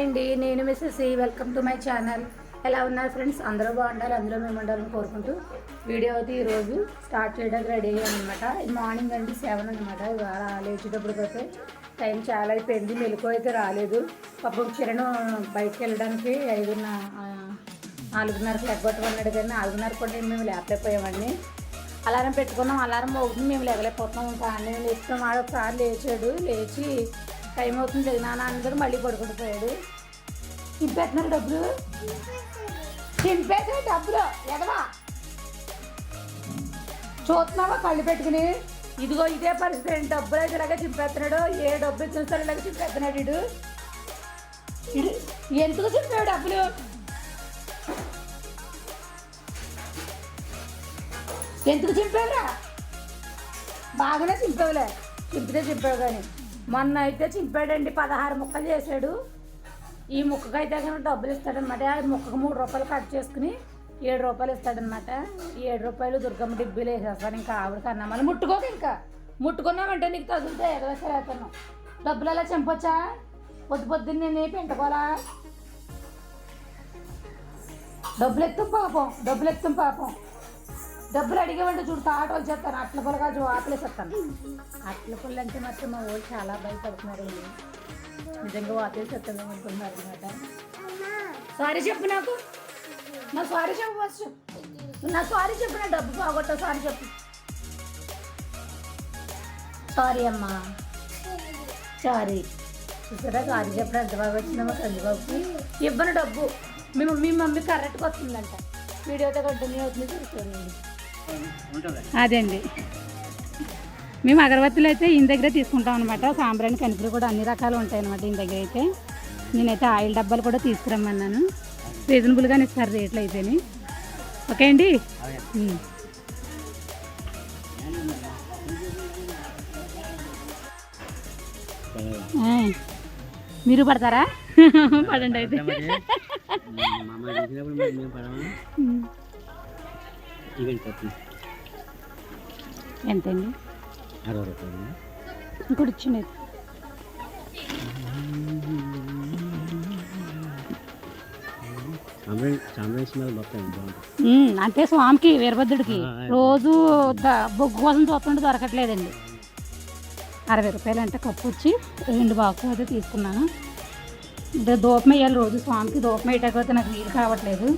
అండి, నేను missus welcome to my channel. ఎలా ఉన్నారు ఫ్రెండ్స్? అందరూ బాగుండాలి, అందులో మేము ఉండాలని కోరుకుంటూ వీడియో అయితే ఈరోజు స్టార్ట్ చేయడానికి రెడీ అయ్యాను అనమాట. మార్నింగ్ అండి 7 అనమాట. ఇవాళ లేచేటప్పుడు అయితే టైం చాలా అయిపోయింది, మెలకు అయితే రాలేదు. పాపం కిరణ్ బయటకు వెళ్ళడానికి 4:30కి లెగ్గొట్టమన్నాడు, కానీ 4:30 కూడా మేము లేకపోయామండి. అలారం పెట్టుకున్నాం, అలారం అవుతుంది, మేము లేగలేకపోతున్నాం. ఇంకా నేను లేపుతాం, ఒకసారి లేచాడు, లేచి టైం అవుతుంది నాన్న అందరూ మళ్ళీ పడుకుంటుపోయాడు. చింపేస్తున్నారు డబ్బులు, చింపేసే డబ్బులు ఎదవా చూస్తున్నావా కళ్ళు పెట్టుకుని? ఇదిగో ఇదే పరిస్థితి, డబ్బులు అయితే ఇలాగే చింపేస్తున్నాడు. ఏ డబ్బు ఇచ్చిన సరే ఇలాగే చింపేస్తున్నాడు. ఇడు ఎందుకు చింపావు డబ్బులు? ఎందుకు చింపావురా? బాగానే చింపావులే, చింపితే చింపావు. కానీ మొన్న అయితే చింపాడండి, 16 ముక్కలు చేశాడు. ఈ ముక్కకు అయితే కానీ డబ్బులు ఇస్తాడనమాట. ఆ ముక్కకు 3 రూపాయలు కట్ చేసుకుని 7 రూపాయలు ఇస్తాడనమాట. 7 రూపాయలు దుర్గమ్మ డిబ్బీలు వేసేస్తాను. ఇంకా ఆవిడకి అన్నా మళ్ళీ ముట్టుకోక, ఇంకా ముట్టుకున్నామంటే నీకు తగులుతాయి, ఎగవేసేస్తున్నాం. డబ్బులు అలా చంపొచ్చా? పొద్దున్నే నేను పెంటుకోవాలా? డబ్బులు ఎత్తాం పాపం. డబ్బులు అడిగేవంటే చూడు తాటోలు చేస్తాను, అట్ల పుల్లగా ఆపలేసేస్తాను. అట్ల పుల్ల అంటే మాత్రం మా వాళ్ళు చాలా భయపడుతున్నారు, నిజంగా ఆపలేసేస్తాను అనుకుంటున్నారు అనమాట. సారీ చెప్పు నాకు, నా సారీ చెప్పు ఫస్ట్. నా సారీ చెప్పు, నా డబ్బు పోగొట్టా, సారీ చెప్పు. సారీ అమ్మా, సారీ. చూసారా సారీ చెప్పిన ఎంత బాగా వచ్చిందా మా చంద్రబాబుకి. ఇవ్వను డబ్బు, మీ మమ్మీ కరెక్ట్గా వస్తుందంట. వీడియోతో కంటిన్యూ అవుతుంది, చూసుకోండి. అదే అండి, మేము అగరబత్తులు అయితే ఈయన దగ్గర తీసుకుంటాం అనమాట. సాంబ్రాణి కనిపులు కూడా అన్ని రకాలు ఉంటాయి అనమాట ఈయన దగ్గర అయితే. నేనైతే ఆయిల్ డబ్బాలు కూడా తీసుకురమ్మన్నాను, రీజనబుల్గానే ఇస్తారు రేట్లు అయితేని. ఓకే అండి. మీరు పడతారా? పడండి అయితే. ఎంతండి? 60 రూపాయలు. ఇంకోటి ఇచ్చింది. అంటే స్వామికి వీరభద్రుడికి రోజు బొగ్గు కోసం చూస్తుంటే దొరకట్లేదండి. 60 రూపాయలు అంటే కప్పు వచ్చి 2 బాక్స్ అయితే తీసుకున్నాను. దూపం వేయాలి రోజు స్వామికి, దూపం వేయకపోతే నాకు వీలు కావట్లేదు.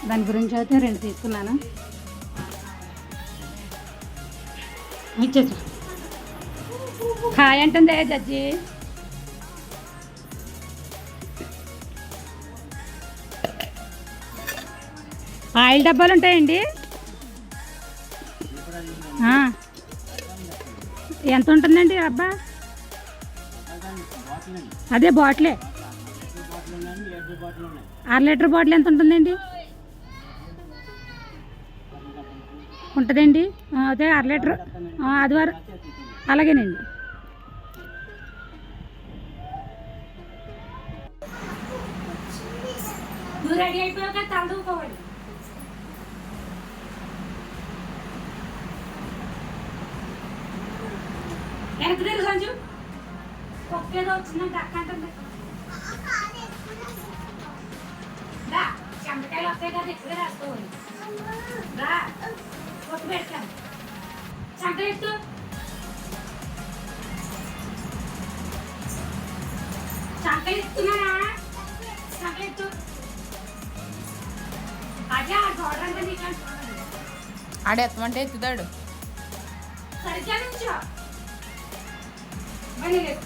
దాని గురించి అయితే 2 తీసుకున్నాను. ఇచ్చేసి హాయ్ అంటుందే జడ్జి. ఆయిల్ డబ్బాలు ఉంటాయండి. ఎంత ఉంటుందండి డబ్బా? అదే బాటిలే, 6 లీటర్ బాటిల్ ఎంత ఉంటుందండి? ఉంటుందండి, అదే 6 లీటర్. ఆదివారం అలాగేనండి. రెడీ అయిపోయాక తలదూకోవాలి. వెనక్కి తిరుగు సంజు, ఒకేదో వచ్చిందంటే అక్క అంటుంది. రా, చెంపకాయలు వస్తాయి కదా, ఎక్కువ రాసుకోవాలి. రా, కొట్టు పెడతాను. చంక ఎత్తు, చంక ఎత్తున్నారా? చంక ఎత్తు. అదే ఆ చూడండి, నీకు ఆడెత్తమంటే ఎత్తుతాడు. సరిగ్గా నుంచో మళ్ళీ లేదు.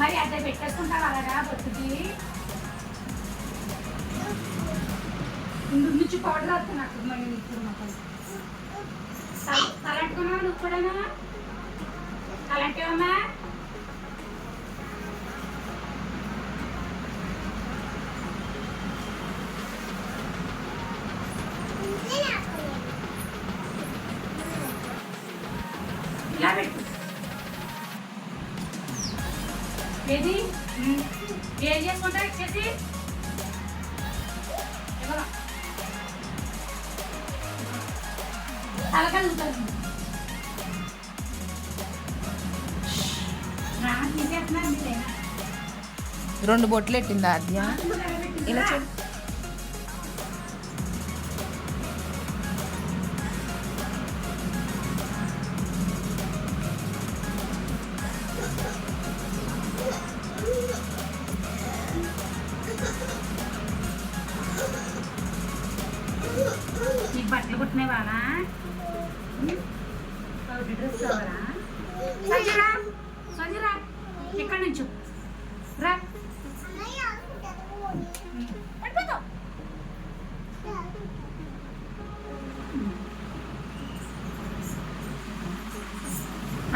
మరి అదే పెట్టేసుకుంటావు అలాగా బొత్తుకి. నుంచి పౌడర్ వస్తుంది అక్కడ మళ్ళీ తలంటుకున్నావు నువ్వు కూడా. తలంటేవమ్మా? ఇలా పెట్టు. ఏది ఏం చేసుకుంటా ఇచ్చేసి తలకలుగుతారు తీసేస్తున్నారు మీరేనా 2 బొట్లు పెట్టిందా ఆద్య ఇలా చూడు నీకు బట్టలు కుట్టినాయి బాగా డ్రెస్ కావాలా సంజరా సంజరా ఎక్కడి నుంచి రా పడిపోతావు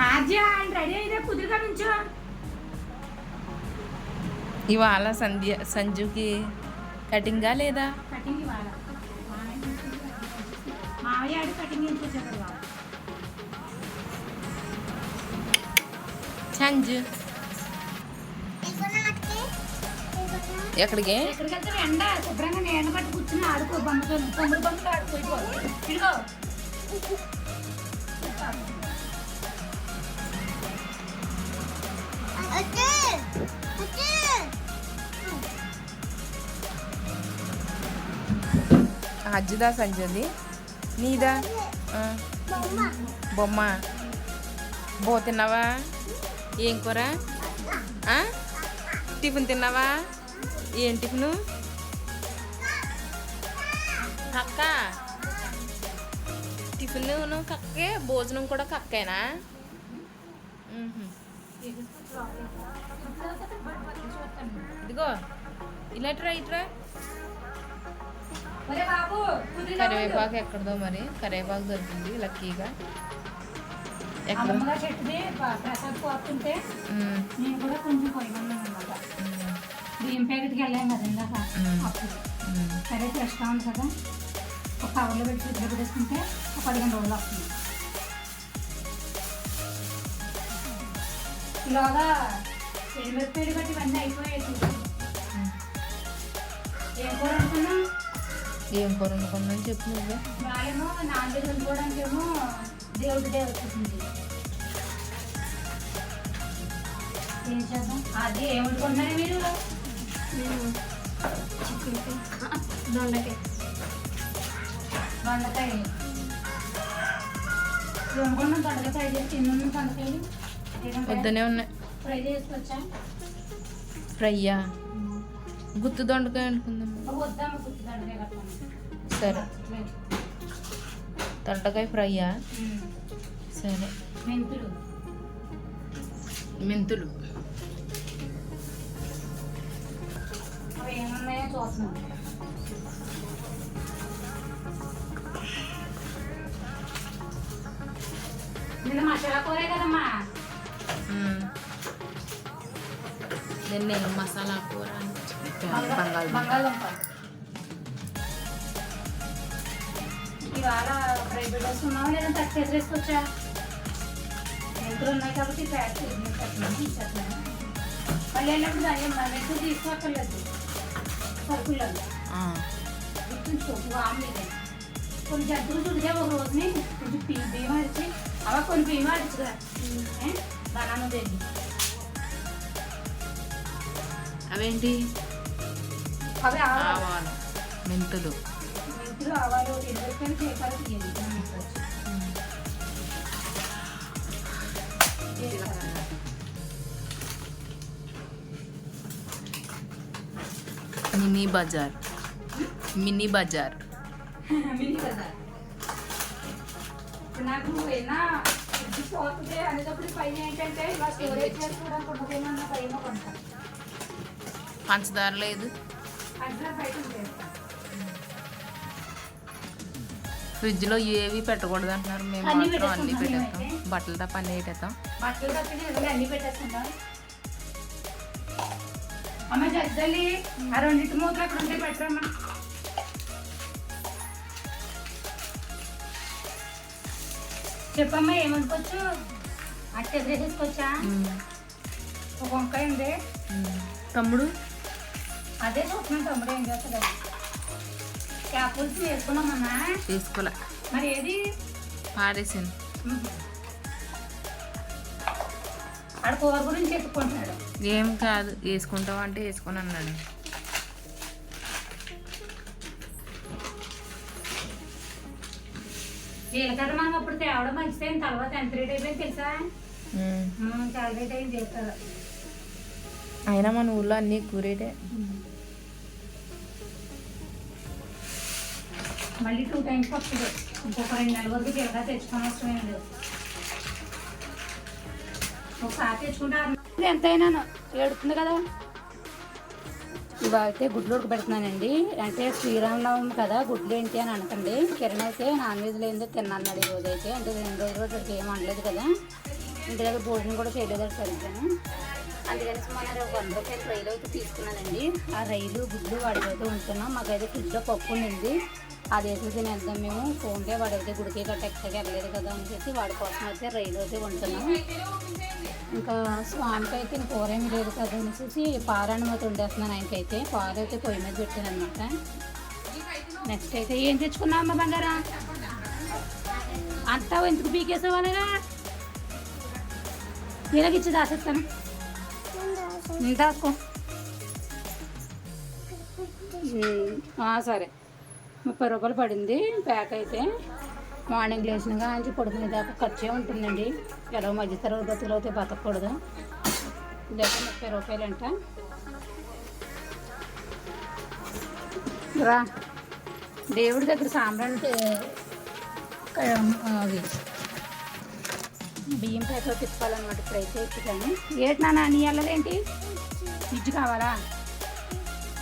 ఆద్య ఆయన రెడీ అయితే కుదురుగా నుంచో ఇవాళ సంజుకి కటింగా లేదా కటింగ్ ఇవాళ మావయ్య ఆడి కటింగ్ చేయించాడు సంజు ఎక్కడికి ఎక్కడికి వెళ్తే ఎండ శుభ్రంగా నేను ఎండ పట్టి కూర్చుని ఆడుకో బొమ్మతో తొమ్మిది బొమ్మతో ఆడుకోయిపో ఇదిగో అజ్జుదా సంజుది నీదా బొమ్మ తిన్నావా ఏం కూర టిఫిన్ తిన్నావా ఏం టిఫిను కక్క టిఫిన్ కక్కే భోజనం కూడా కక్కేనా ఇదిగో ఇలా ఇట్రా కరివేపాకు ఎక్కడదో మరి కరివేపాకు దొరికింది లక్కీగా ఎక్కడ చెట్టుది ప్రసాద్ పోతుంటే నేను కూడా కొంచెం కొయ్యమన్నాను అనమాట బియ్యం ప్యాకెట్కి వెళ్ళాం కదా ఇందాక అప్పుడు సరే ఫ్రెష్గా ఉంది కదా ఒక కవర్లో పెట్టి ఫ్రిడ్జ్లో పెట్టేసుకుంటే ఒక 15 రోజులు వస్తుంది ఇలాగా ఎనిమిది బట్టి ఇవన్నీ అయిపోయాయి ఏం కూర అనుకున్నా ఏం కూర అనుకున్నాను చెప్పు నువ్వే వాళ్ళేమో నాన్ వెజ్ వండుకోవడానికి ఏమో దేవుడిదే వచ్చేసింది ఏం చేద్దాం అది ఏం వండుకుంటున్నారు మీరు దొండకాయ వండుకున్నాం దొండకాయ ఫ్రై చేసి తిన్నాను దొండకాయలు వద్దనే ఉన్నాయి ఫ్రై చేసుకొచ్చా ఫ్రైయా గుత్తు దొండకాయ అనుకుందాం వద్దామా గుత్తి దొండకాయ కట్టాను సరే దొండకాయ ఫ్రైయా సరే మెంతులు అవి ఏమన్నాయో చూస్తున్నాం నిన్న మసాలా కూరే కదమ్మా దీన్ని మసాలా కూర బంగాళదుంప ఇవాళ ఫ్రై పెట్టేసుకున్నావా లేదా తక్కువ ఎదురేసుకొచ్చా మెంతులు ఉన్నాయి కాబట్టి ఫ్యాట్ ఇచ్చేస్తున్నాను మళ్ళీ వెళ్ళినప్పుడు దాని మెంతులు తీసుకోక్కర్లేదు సరుకుల్లో గుర్తుంచుకో ఆమ్లేదే కొన్ని జంతువులు చుడితే ఒక రోజుని కొంచెం బియ్యం అడిచి అవ కొన్ని బియ్యం అడిచు కదా బనానా తెగి అవేంటి అవి ఆవాలు మెంతులు ఆవాలు ఎదురుకొని చేపాలు తీయండి మినీ బజార్ మినీ బజార్ ఇప్పుడు నాకు ఏమైనా ఫ్రిడ్జ్ పోతుంది అనేటప్పుడు పైన ఏంటంటే ఇలా స్టోరేజ్ చేసుకోవడానికి ఉండదేమన్నా పైన కొంటాను పంచదార లేదు పంచదార బయట ఉంటుంది ఫ్రిడ్జ్లో ఏవి పెట్టకూడదు అంటున్నారు మేము మాత్రం అన్నీ పెట్టేస్తాం బట్టలు తప్ప అన్నీ పెట్టేస్తాం బట్టలు తప్ప అన్నీ పెట్టేసుకుంటాం అమ్మ జద్దలి ఆ రెండింటి మూతలు అక్కడ ఉంటే పెట్టరమ్మా చెప్పమ్మా ఏమనుకోవచ్చు అట్ట ఎదురేసేసుకొచ్చా ఒక వంకాయ ఉంది తమ్ముడు అదే చూస్తున్నాను తమ్ముడు ఏం చేస్తుంది క్యాపుల్స్ వేసుకున్నామన్నా తీసుకోలే మరి ఏది పాడేసింది. ఆడ కూర గురించి చెప్పుకుంటున్నాడు. ఏం కాదు, వేసుకుంటావు అంటే వేసుకొని అన్నాడు. జీలకర్ర మనం అప్పుడు తేవడం మంచిదైంది, తర్వాత ఎంత రేట్ అయిపోయింది తెలుసా? చాలా రేట్ అయింది జీలకర్ర. అయినా మన ఊళ్ళో అన్నీ ఎక్కువ రేటే. మళ్ళీ 2 times వస్తుంది. ఇంకొక 2 నెలల వరకు జీలకర్ర తెచ్చుకొని అవసరం ఏం లేదు. ఒకసారి తెచ్చుకుంటే ఎంతైనా ఏడుతుంది కదా. ఇవాళ అయితే గుడ్లు ఉడకబెడుతున్నానండి. అంటే శ్రీరామనవమి కదా, గుడ్లు ఏంటి అని అనకండి. కిరణ్ అయితే నాన్ వెజ్ లేనిదే తిన్నాడు ఈ రోజు అయితే. అంటే 2 రోజులు ఏం అనలేదు కదా, ఇంటి దగ్గర భోజనం కూడా చేయలేదు సరిగ్గాను. అందుకని మన 100 రూపాయల రైలు అయితే తీసుకున్నానండి. ఆ రైలు గుడ్లు వాడికైతే ఉంటున్నాం. మాకైతే ఫ్రిడ్జ్లో పప్పు ఉండింది, అది వేసి తినేద్దాం మేము. ఫోన్కే వాడైతే గుడికి గట్ట ఎక్కడికి వెళ్ళలేదు కదా అని చెప్పి వాడి కోసం అయితే రైలు అయితే ఉంటున్నాం. ఇంకా స్వామికి అయితే కూర ఏమి లేదు కదా అనేసి పారాయణం అయితే వండేస్తున్నాను. ఆయనకైతే పాలు అయితే పొయ్యి మీద పెట్టాను అనమాట. నెక్స్ట్ అయితే ఏం తెచ్చుకున్నావు అమ్మ బంగారా? అంతా ఎందుకు పీకేసేవాళ్ళగా? ఇలాగిచ్చి దాసేస్తాను, దాసుకో. సరే, 30 రూపాయలు పడింది ప్యాక్ అయితే. మార్నింగ్ లేచినగా నుంచి పడుకునే దాకా ఖర్చే ఉంటుందండి. ఎలా మధ్య తరగతిలో అయితే బతకూడదు. ఇదైతే 30 రూపాయలు అంట. రా దేవుడి దగ్గర సాంబ్రాణి అవి బియ్యం ప్యాకెట్ తిప్పాలన్నమాట. ఇప్పుడైతే ఎత్తుతాను. ఏంటి నాన్న నీ అల్లదేంటి? ఫ్రిడ్జ్ కావాలా?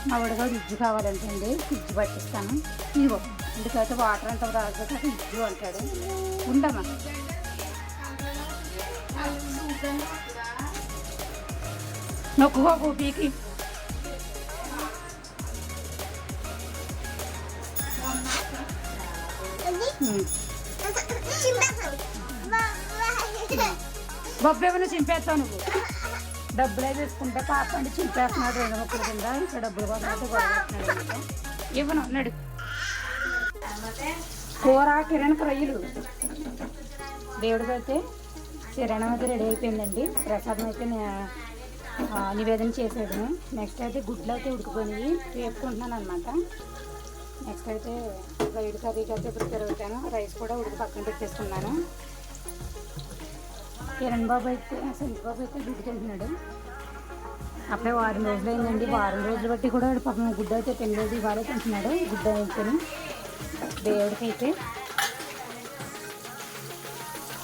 మా వాడిగా ఫ్రిడ్జ్ కావాలంటండి, ఫ్రిడ్జ్ పట్టిస్తాను. ఇదిగో ఇంటికైతే వాటర్ అంతా రాదు, ఫ్రిడ్జ్ అంటాడు. ఉండమ్మా, నొక్కుకో పీకి. బొబ్బు ఏమైనా చింపేస్తావు నువ్వు. డబ్బులే తీసుకుంటే పాప అంటే చింపేస్తున్నాడు 2 మొక్కల కింద. ఇంకా డబ్బులు కోసం అయితే గొడవస్తున్నాడు. ఇవ్వను నడు. కూర కిరణ్ రొయ్యలు. దేవుడికి అయితే కిరణం అయితే రెడీ అయిపోయిందండి. ప్రసాదం అయితే నివేదన చేసాడు. నెక్స్ట్ అయితే గుడ్లు అయితే ఉడికిపోయినాయి, వేపుకుంటున్నాను అనమాట. నెక్స్ట్ అయితే వైట్ కర్రీకి అయితే ప్రిపేర్ అవుతాను. రైస్ కూడా ఉడికి పక్కన పెట్టేసుకున్నాను. కిరణ్ బాబు అయితే సంజయ్ బాబు అయితే గుడ్డు తింటున్నాడు. అప్పుడే 4 రోజులు అయిందండి. 4 రోజులు బట్టి కూడా పక్కన గుడ్డ అయితే తినలేదు. ఇవాళ తింటున్నాడు గుడ్డ అయితే. దేవుడికి అయితే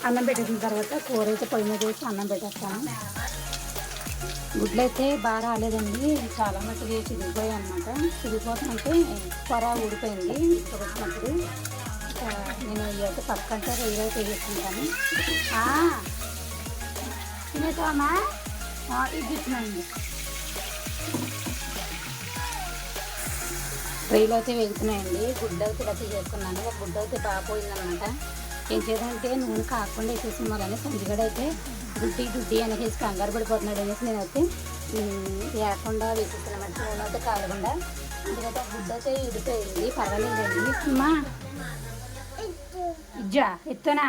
అన్నం పెట్టేసిన తర్వాత కూర అయితే పొయ్యి మీద వేసి అన్నం పెట్టేస్తాను. గుడ్లు అయితే బాగా రాలేదండి, చాలా మట్టుగా చిరిగిపోయాయి అనమాట. చిరిగిపోతుందంటే పొర ఊడిపోయింది ఉడకబెట్టినప్పుడు. నేను ఇవైతే పక్కంటే రొయ్యలు అయితే వేసుకుంటాను. తినేసామా? ఇది ఇస్తున్నాండి. రొయ్యలు అయితే వేగుతున్నాయండి. గుడ్డ అయితే ఇలా చేసుకున్నాను. ఒక గుడ్డ అయితే బాగా పోయిందనమాట. ఏం చేయాలంటే నూనె కాకుండా వేసేసి మళ్ళీ సంజిగడ అయితే డుడ్డి అనేసి కంగారు పడిపోతున్నాడు అనేసి నేనైతే లేకుండా వేసేసాను అన్నమాట. నూనె అయితే కాలకుండా. అందుకైతే ఆ గుడ్డ అయితే ఇడిపోయింది, పర్వాలేదండి. అమ్మా ఇజ్జా ఎత్తునా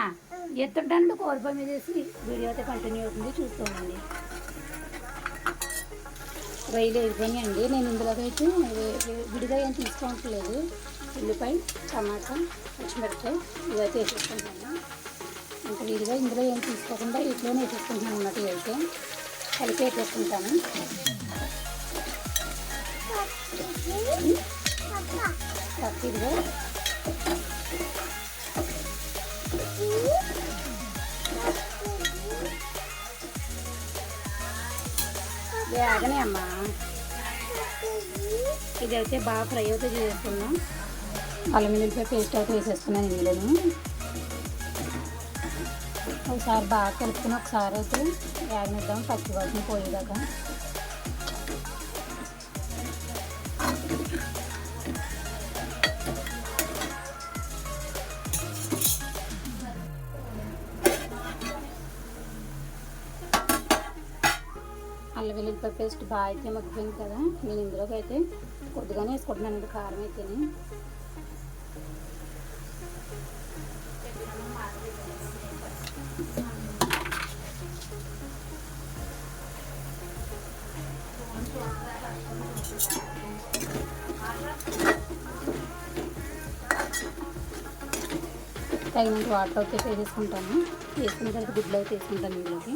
ఎత్తుంటాను కూరపై మీద వేసి వీడియో అయితే కంటిన్యూ అవుతుంది, చూస్తామండి. రొయ్యలు వేసుకొని అండి. నేను ఇందులోకి అయితే విడిగా ఏం తీసుకోవట్లేదు. ఉల్లిపాయ, టమాటా, పచ్చిమిరపకాయ ఇవైతే వేసేసుకుంటాను. ఇంకా విడిగా ఇందులో ఏం తీసుకోకుండా వీటిలోనే వేసేసుకుంటున్నాను అన్నట్టు. ఇవైతే కలిపి వేసేసుకుంటాను. ఇదిగో వేగనే అమ్మా. ఇదైతే బాగా ఫ్రై అయితే చేసుకున్నాం. అల్లం వెల్లుల్లిపాయ పేస్ట్ అయితే వేసేసుకున్నాను ఇందులోను. ఒకసారి బాగా కలుపుకుని ఒకసారి అయితే వేగనిద్దాం పచ్చివాసన పోయేదాకా. అల్లం వెల్లుల్లిపాయ పేస్ట్ బాగా అయితే మగ్గిపోయింది కదా. నేను ఇందులోకి అయితే కొద్దిగానే వేసుకుంటున్నాను కారం అయితేనే. తగినంత వాటర్ అయితే వేసుకుంటాను. వేసుకున్న తర్వాత గుడ్లు అయితే వేసుకుంటాను ఇందులోకి.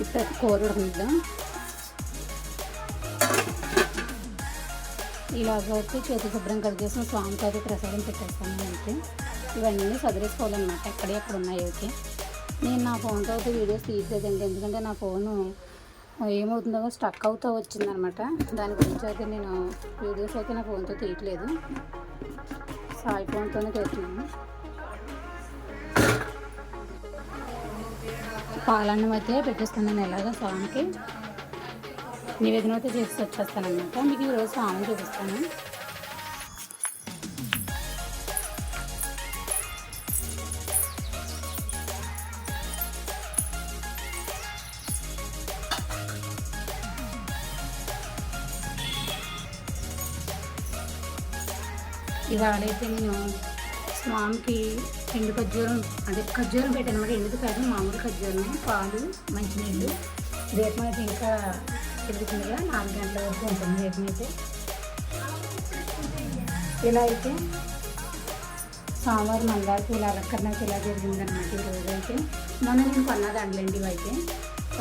ఇప్పుడు కూర ఉడుకుందాం. ఇలాగ వచ్చి చేతి శుభ్రం కడిగేసిన స్వామికి అయితే ప్రసాదం పెట్టేస్తాను. అంతే ఇవన్నీ సదిరేసుకోవాలన్నమాట. ఎక్కడ ఉన్నాయి అయితే నేను నా ఫోన్తో అయితే వీడియోస్ తీయలేదండి. ఎందుకంటే నా ఫోను ఏమవుతుందో స్టక్ అవుతూ వచ్చిందనమాట. దాని గురించి అయితే నేను వీడియోస్ అయితే నా ఫోన్తో తీయట్లేదు, సాయి ఫోన్తోనే తీస్తున్నాను. పాలన్నం అయితే పెట్టేస్తున్నాను. ఎలాగో స్వామికి నివేదన అయితే చేసి వచ్చేస్తానమాట. మీకు ఈరోజు స్వామిని చూపిస్తాను. ఇవాళ అయితే నేను స్వామికి ఎండు ఖర్జూరం ఖర్జూరం పెట్టానమాట. ఎండుది కాదు, మామూలు ఖర్జూరం, పాలు, మంచినీళ్ళు. దీపం అయితే ఇంకా తిరుగుతుంది కదా, 4 గంటల వరకు ఉంటుంది దీపం అయితే. ఇలా అయితే సోమవారం మందార పూల అలంకరణ అయితే ఇలా జరిగిందనమాట. ఈరోజు అయితే మొన్న నేను కొన్న దండలండి. ఇవి అయితే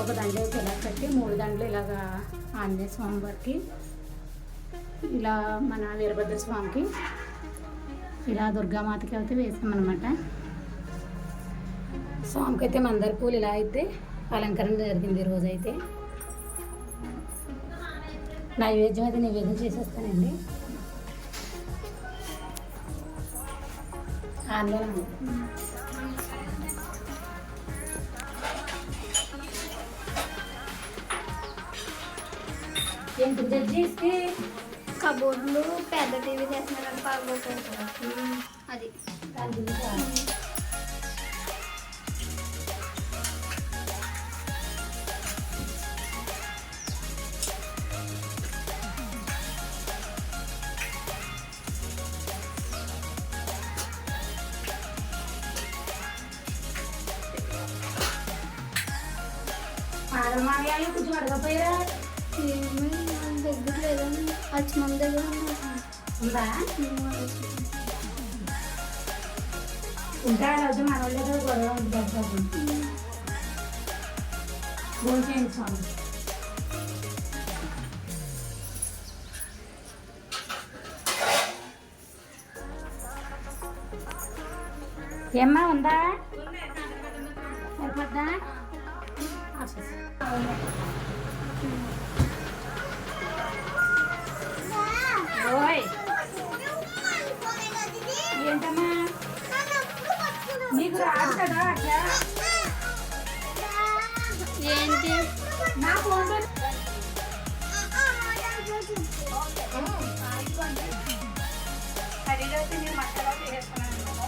ఒక దండ అయితే ఇలా కట్టి 3 దండలు ఇలాగా ఆంజనేయ స్వామి వారికి, ఇలా మన వీరభద్ర స్వామికి, ఇలా దుర్గామాతకి అయితే వేసామన్నమాట. స్వామికి అయితే మందార పూలు ఇలా అయితే అలంకరణ జరిగింది ఈరోజు అయితే. నైవేద్యం అయితే నివేదన చేసేస్తానండి. ఆందోళన ఏంటి జడ్జికి కబోర్డ్లు పెద్ద టీవీ చేస్తున్నారని పాల్గొంటారు. అది ఆడమాడయాలు కొంచెం అడగపోయారా? దగ్గర లేదని వచ్చి మన దగ్గర ఉందా? ఉంటా రోజు మన వాళ్ళ దగ్గర గొడవ ఉంటుంది. ఫోన్ చేయండి స్వామి. ఏమ్మా ఉందా? సరిపోద్దా? ఓయ్ ఏంటమ్మా నీకు రాదు కదా అట్లా? ఏంటి నా ఫోన్ కర్రీలో అయితే నేను మసాలా చేసేస్తున్నాను కదా.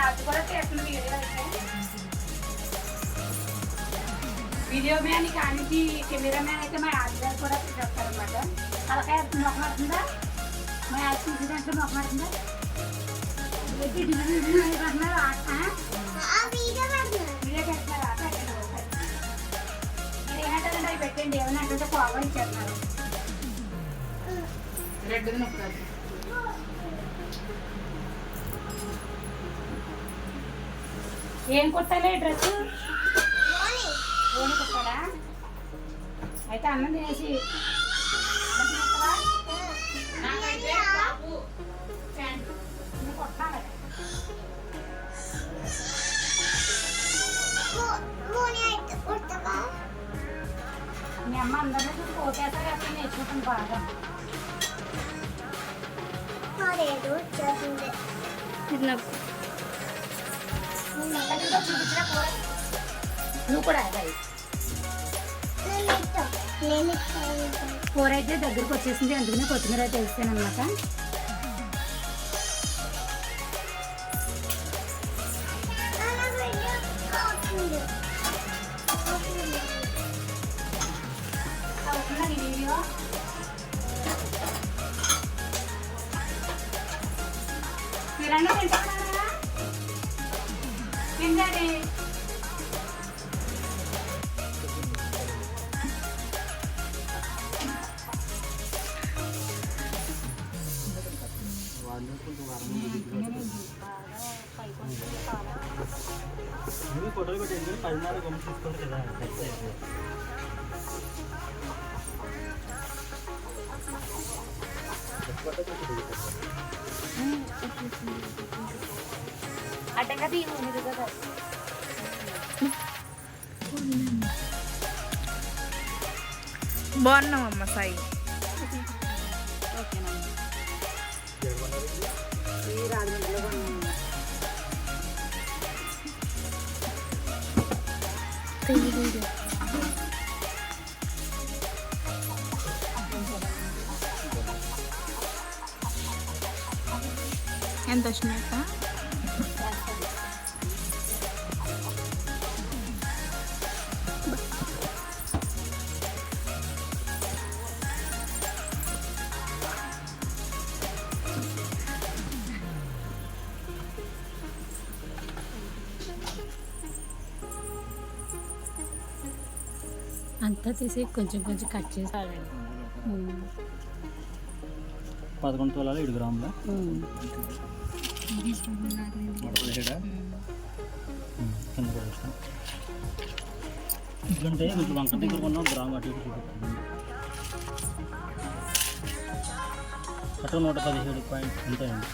అది కూడా చేస్తుంది వీడియో మ్యాన్ కానీ కెమెరా మ్యాన్ అయితే మా ఆడగారు కూడా చెప్తారనమాట. అలాగే మొక్క మారుతుందా? మా ఆడ చూసి దాంట్లో మొక్క మారుతుందా? వీడియో పెడుతున్నారా? మీరు ఏమంటారంటే అవి పెట్టండి. ఏమైనా అంటే కోవా ఇచ్చేస్తున్నారు. ఏం కుట్టాలి డ్రెస్? ఓని కుట్టాడా? అయితే అన్నం తినేసి కొట్టాలి. మీ అమ్మ అందరినీ చూసి కోటేస్తారు అప్పుడు నేర్చుకుంటుంది బాగా. నువ్వు కూడా కూర అయితే దగ్గరకు వచ్చేసింది, అందుకనే కొత్తిమీర అయితే వేస్తాను అనమాట. ఫోటోలు పెట్టింది 10 గమ్ము తీసుకోండి కదా. అడ్డంగా తీయదు కదా. బాగున్నామమ్మ సాయి. ఎంత వచ్చినాక అంతా తీసి కొంచెం కొంచెం కట్ చేసి 11 తులాలు 7 గ్రాముల 17 కింద కూడా వేస్తాం. ఎందుకంటే కొంచెం వంక దగ్గర కొన్న గ్రాము అటు ఇటు చూపిస్తుంది. అటు 117 పాయింట్ అంతే అండి.